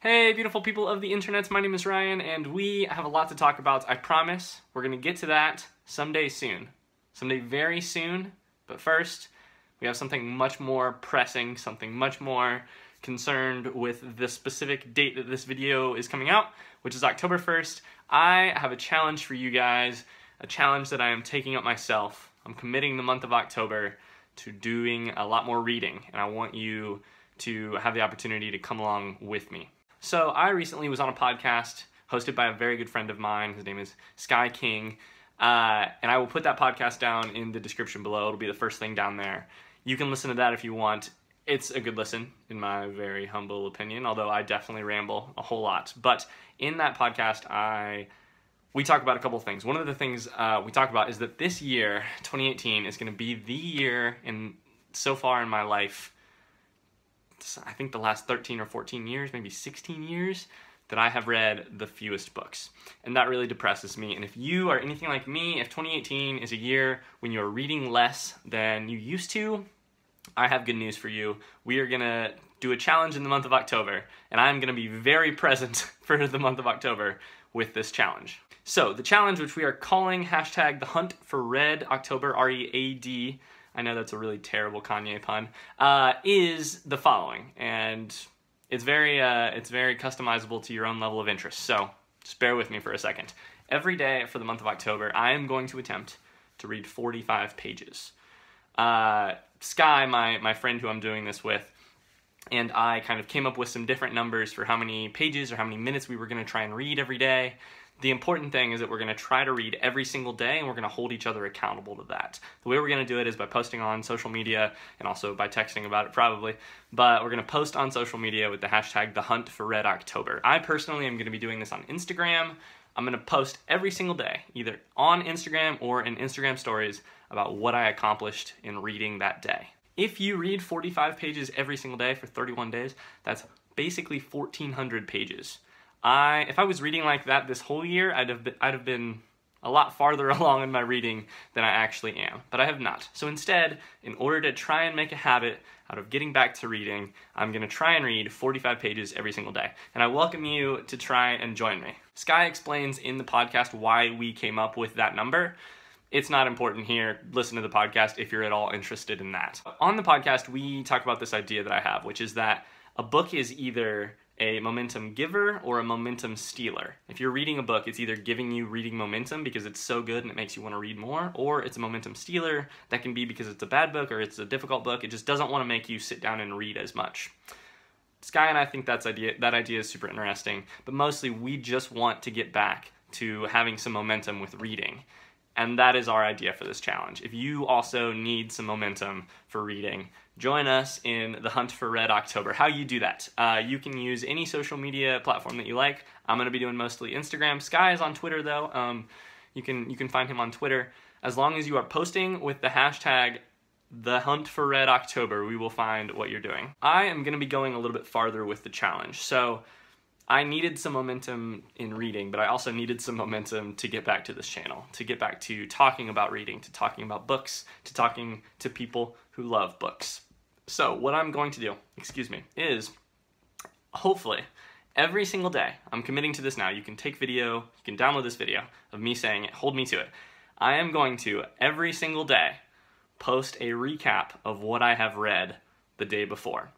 Hey, beautiful people of the internet, my name is Ryan, and we have a lot to talk about. I promise we're going to get to that someday soon. Someday very soon, but first, we have something much more pressing, something much more concerned with the specific date that this video is coming out, which is October 1st. I have a challenge for you guys, a challenge that I am taking up myself. I'm committing the month of October to doing a lot more reading, and I want you to have the opportunity to come along with me. So I recently was on a podcast hosted by a very good friend of mine. His name is Sky King, and I will put that podcast down in the description below. It'll be the first thing down there. You can listen to that if you want. It's a good listen, in my very humble opinion, although I definitely ramble a whole lot. But in that podcast, we talk about a couple of things. One of the things we talk about is that this year, 2018, is going to be the year so far in my life, I think the last 13 or 14 years, maybe 16 years, that I have read the fewest books. And that really depresses me. And if you are anything like me, if 2018 is a year when you're reading less than you used to, I have good news for you. We are going to do a challenge in the month of October, and I'm going to be very present for the month of October with this challenge. So the challenge, which we are calling hashtag the Hunt for Red October, R-E-A-D, I know that's a really terrible Kanye pun, is the following, and it's very customizable to your own level of interest, so just bear with me for a second. Every day for the month of October, I am going to attempt to read 45 pages. Sky, my friend who I'm doing this with, and I kind of came up with some different numbers for how many pages or how many minutes we were going to try and read every day. The important thing is that we're going to try to read every single day, and we're going to hold each other accountable to that. The way we're going to do it is by posting on social media, and also by texting about it probably, but we're going to post on social media with the hashtag the Hunt for Red October. I personally am going to be doing this on Instagram. I'm going to post every single day, either on Instagram or in Instagram stories, about what I accomplished in reading that day. If you read 45 pages every single day for 31 days, that's basically 1,400 pages. If I was reading like that this whole year, I'd have been a lot farther along in my reading than I actually am, but I have not. So instead, in order to try and make a habit out of getting back to reading, I'm going to try and read 45 pages every single day, and I welcome you to try and join me. Sky explains in the podcast why we came up with that number. It's not important here. Listen to the podcast if you're at all interested in that. On the podcast, we talk about this idea that I have, which is that a book is either a momentum giver or a momentum stealer. If you're reading a book, it's either giving you reading momentum because it's so good and it makes you want to read more, or it's a momentum stealer. That can be because it's a bad book or it's a difficult book. It just doesn't want to make you sit down and read as much. Sky and I think that idea is super interesting, but mostly we just want to get back to having some momentum with reading. And that is our idea for this challenge. If you also need some momentum for reading, join us in the Hunt for Red October. How you do that? You can use any social media platform that you like. I'm going to be doing mostly Instagram. Sky is on Twitter though. You can find him on Twitter. As long as you are posting with the hashtag the Hunt for Red October, we will find what you're doing. I am going to be going a little bit farther with the challenge. So I needed some momentum in reading, but I also needed some momentum to get back to this channel, to get back to talking about reading, to talking about books, to talking to people who love books. So what I'm going to do, is hopefully every single day, I'm committing to this now, you can take video, you can download this video of me saying it, hold me to it. I am going to, every single day, post a recap of what I have read the day before.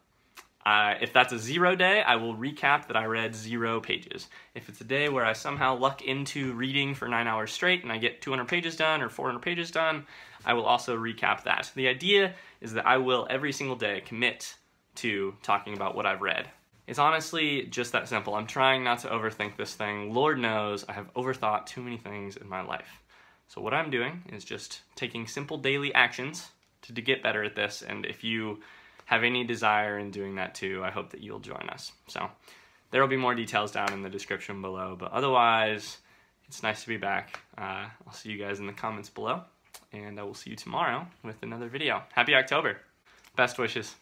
If that's a 0 day, I will recap that I read 0 pages. If it's a day where I somehow luck into reading for 9 hours straight and I get 200 pages done or 400 pages done, I will also recap that. The idea is that I will every single day commit to talking about what I've read. It's honestly just that simple. I'm trying not to overthink this thing. Lord knows I have overthought too many things in my life. So what I'm doing is just taking simple daily actions to get better at this, and if you have any desire in doing that too, I hope that you'll join us. So there will be more details down in the description below, but otherwise, it's nice to be back. I'll see you guys in the comments below, and I will see you tomorrow with another video. Happy October. Best wishes.